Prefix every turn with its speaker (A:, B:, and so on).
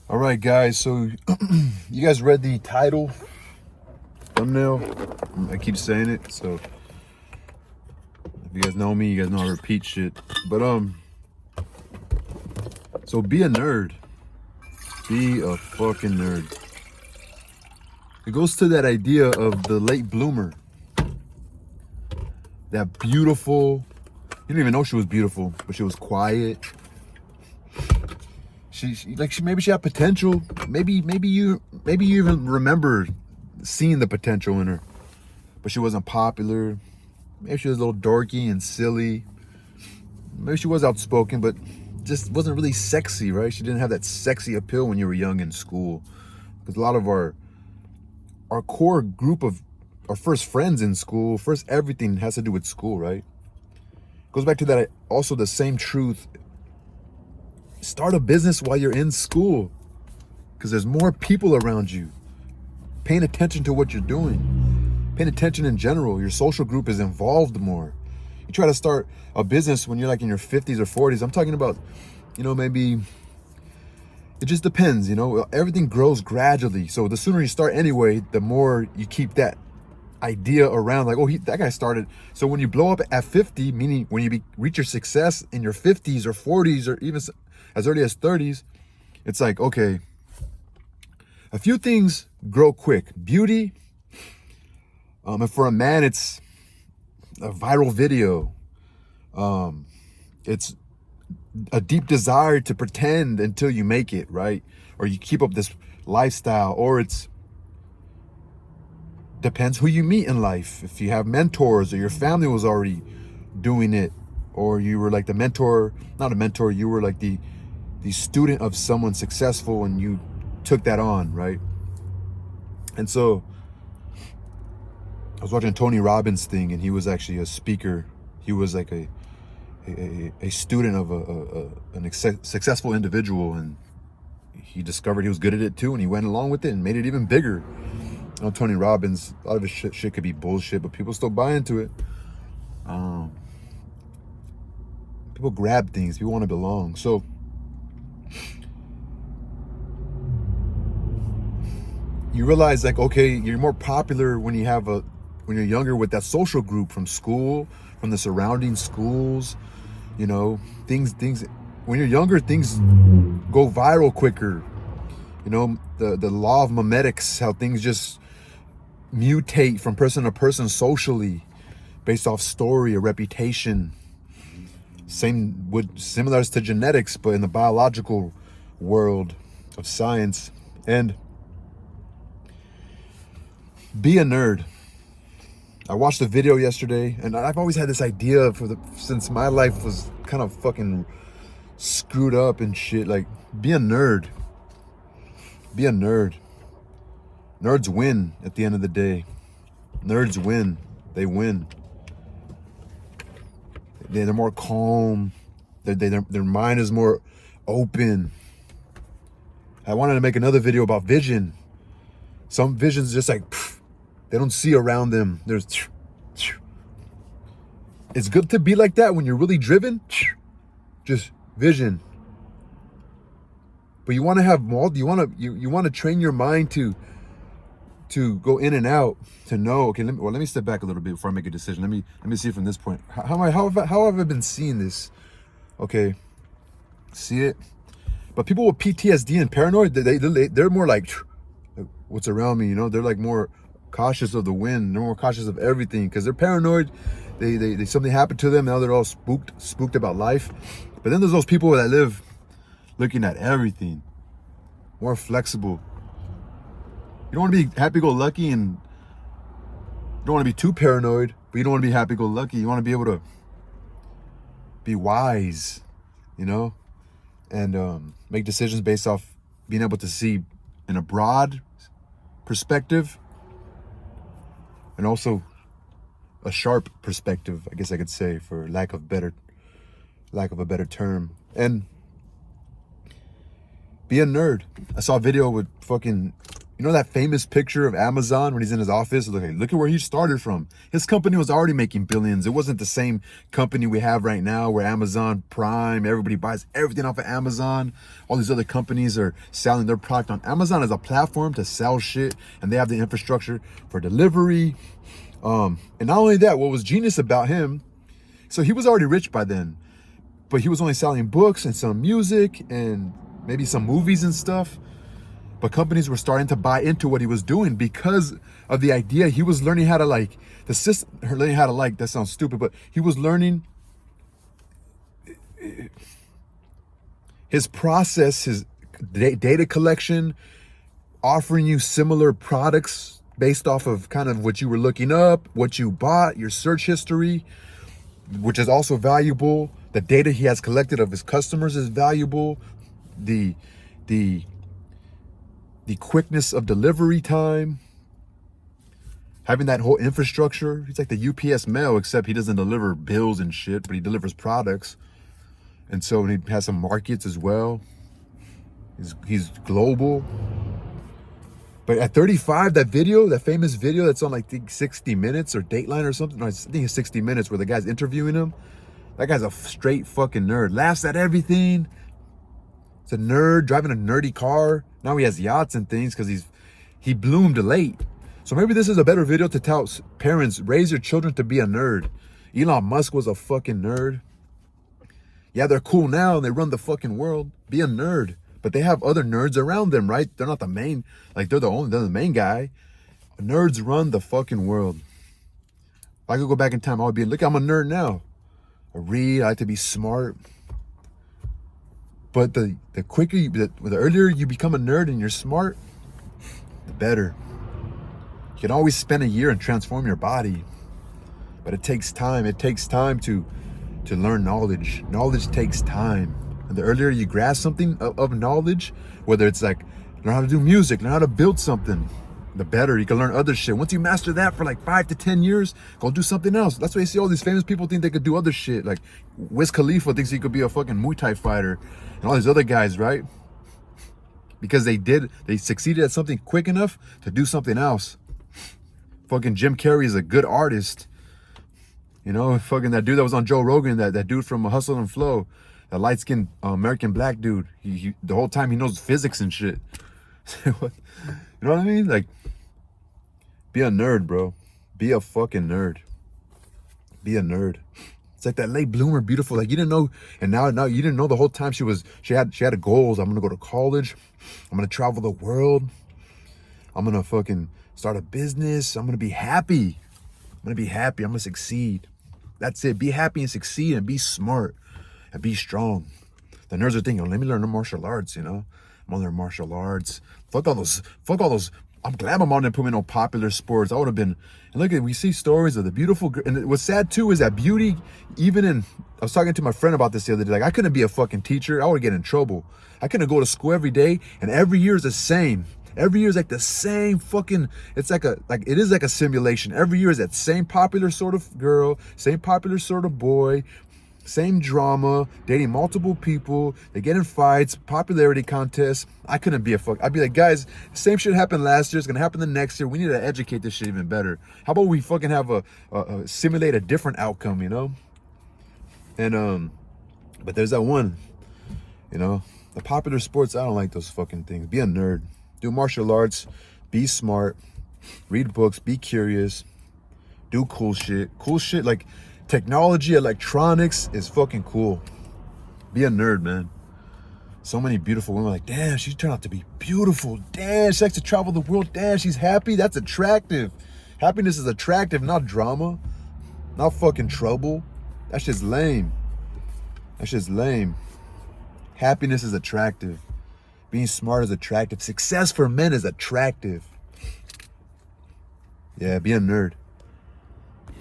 A: All right, guys. So you guys read the title, thumbnail. I keep saying it. So if you guys know me, you guys know I repeat shit. But so be a nerd. Be a fucking nerd. It goes to that idea of the late bloomer. That beautiful. You didn't even know she was beautiful, but she was quiet. Maybe she had potential. Maybe you even remember seeing the potential in her, but she wasn't popular. Maybe she was a little dorky and silly. Maybe she was outspoken, but just wasn't really sexy, right? She didn't have that sexy appeal when you were young in school. Because a lot of our core group of our first friends in school, first everything has to do with school, right? Goes back to that also the same truth. Start a business while you're in school, because there's more people around you paying attention to what you're doing, paying attention in general. Your social group is involved more. You try to start a business when you're like in your 50s or 40s. I'm talking about, maybe it just depends, everything grows gradually. So the sooner you start anyway, the more you keep that idea around, like, oh, that guy started. So when you blow up at 50, meaning when you reach your success in your 50s or 40s or even as early as 30s, it's like, okay, a few things grow quick. Beauty, and for a man, it's a viral video. It's a deep desire to pretend until you make it, right? Or you keep up this lifestyle, or it's depends who you meet in life. If you have mentors or your family was already doing it, or you were like the mentor, not a mentor, you were like the student of someone successful and you took that on, right? And so I was watching a Tony Robbins thing, and he was actually a speaker. He was like a student of an successful individual, and he discovered he was good at it too, and he went along with it and made it even bigger. Tony Robbins, a lot of his shit could be bullshit, but people still buy into it. People grab things. People want to belong. So you realize, like, okay, you're more popular when you're younger with that social group from school, from the surrounding schools. Things. When you're younger, things go viral quicker. The law of memetics, how things just mutate from person to person socially based off story or reputation. Similar to genetics, but in the biological world of science. And be a nerd. I watched a video yesterday, and I've always had this idea since my life was kind of fucking screwed up and shit. Like, be a nerd. Be a nerd. Nerds win at the end of the day. Nerds win. They win. They're more calm. Their mind is more open. I wanted to make another video about vision. Some visions just like, they don't see around them. It's good to be like that when you're really driven. Just vision. But you want to have you want to train your mind to go in and out, to know, okay, let me step back a little bit before I make a decision. Let me see it from this point. How have I been seeing this? Okay, see it. But people with PTSD and paranoid, they're more like, what's around me, they're like more cautious of the wind. They're more cautious of everything because they're paranoid. They something happened to them, now they're all spooked about life. But then there's those people that live looking at everything, more flexible. You don't want to be happy-go-lucky, and you don't want to be too paranoid, but you don't want to be happy-go-lucky. You want to be able to be wise, and make decisions based off being able to see in a broad perspective and also a sharp perspective, I guess I could say, for lack of a better term. And be a nerd. I saw a video with fucking You know that famous picture of Amazon when he's in his office? Look at where he started from. His company was already making billions. It wasn't the same company we have right now where Amazon Prime, everybody buys everything off of Amazon. All these other companies are selling their product on Amazon as a platform to sell shit, and they have the infrastructure for delivery. And not only that, what was genius about him, so he was already rich by then, but he was only selling books and some music and maybe some movies and stuff. But companies were starting to buy into what he was doing because of the idea. He was learning how to like the system, learning how to like, that sounds stupid, but he was learning his process, his data collection, offering you similar products based off of kind of what you were looking up, what you bought, your search history, which is also valuable. The data he has collected of his customers is valuable. The quickness of delivery time, having that whole infrastructure. He's like the UPS mail, except he doesn't deliver bills and shit, but he delivers products. And so he has some markets as well. He's global. But at 35, that famous video that's on like 60 Minutes or Dateline or something, I think it's 60 Minutes, where the guy's interviewing him. That guy's a straight fucking nerd. Laughs at everything. It's a nerd driving a nerdy car. Now he has yachts and things because he bloomed late. So maybe this is a better video to tell parents, raise your children to be a nerd. Elon Musk was a fucking nerd. Yeah, they're cool now and they run the fucking world. Be a nerd. But they have other nerds around them, right? They're not the main, like they're the main guy. Nerds run the fucking world. If I could go back in time, I would be, look, I'm a nerd now. I read, I like to be smart. But the earlier you become a nerd and you're smart, the better. You can always spend a year and transform your body, but it takes time. It takes time to learn knowledge. Knowledge takes time. And the earlier you grasp something of knowledge, whether it's like learn how to do music, learn how to build something, the better. You can learn other shit. Once you master that for like 5 to 10 years, go do something else. That's why you see all these famous people think they could do other shit. Like Wiz Khalifa thinks he could be a fucking Muay Thai fighter, and all these other guys, right? Because they succeeded at something quick enough to do something else. Fucking Jim Carrey is a good artist. You know, fucking that dude that was on Joe Rogan, that dude from Hustle and Flow, that light-skinned American black dude. He the whole time he knows physics and shit. You know what I mean? Like, be a nerd, bro. Be a fucking nerd. Be a nerd. It's like that late bloomer, beautiful. Like you didn't know, and now you didn't know the whole time she had goals. I'm gonna go to college. I'm gonna travel the world. I'm gonna fucking start a business. I'm gonna be happy. I'm gonna be happy. I'm gonna succeed. That's it. Be happy and succeed and be smart and be strong. The nerds are thinking, let me learn the martial arts, you know? I'm gonna learn martial arts. Fuck all those. I'm glad my mom didn't put me in no popular sports. I would have been, and look at, we see stories of the beautiful, and what's sad too is that beauty, even in, I was talking to my friend about this the other day, like I couldn't be a fucking teacher. I would get in trouble. I couldn't go to school every day, and every year is the same. Every year is like the same fucking, it is like a simulation. Every year is that same popular sort of girl, same popular sort of boy, same drama, dating multiple people, they get in fights, popularity contests. I couldn't be I'd be like, guys, same shit happened last year, it's gonna happen the next year. We need to educate this shit even better. How about we fucking have a simulate a different outcome, you know? And but there's that one, you know, the popular sports, I don't like those fucking things. Be a nerd. Do martial arts, be smart, read books, be curious, do cool shit. Cool shit like technology, electronics is fucking cool. Be a nerd, man. So many beautiful women like, damn, she turned out to be beautiful. Damn, she likes to travel the world. Damn, she's happy. That's attractive. Happiness is attractive, not drama, not fucking trouble. That shit's lame. That shit's lame. Happiness is attractive. Being smart is attractive. Success for men is attractive. Yeah, be a nerd.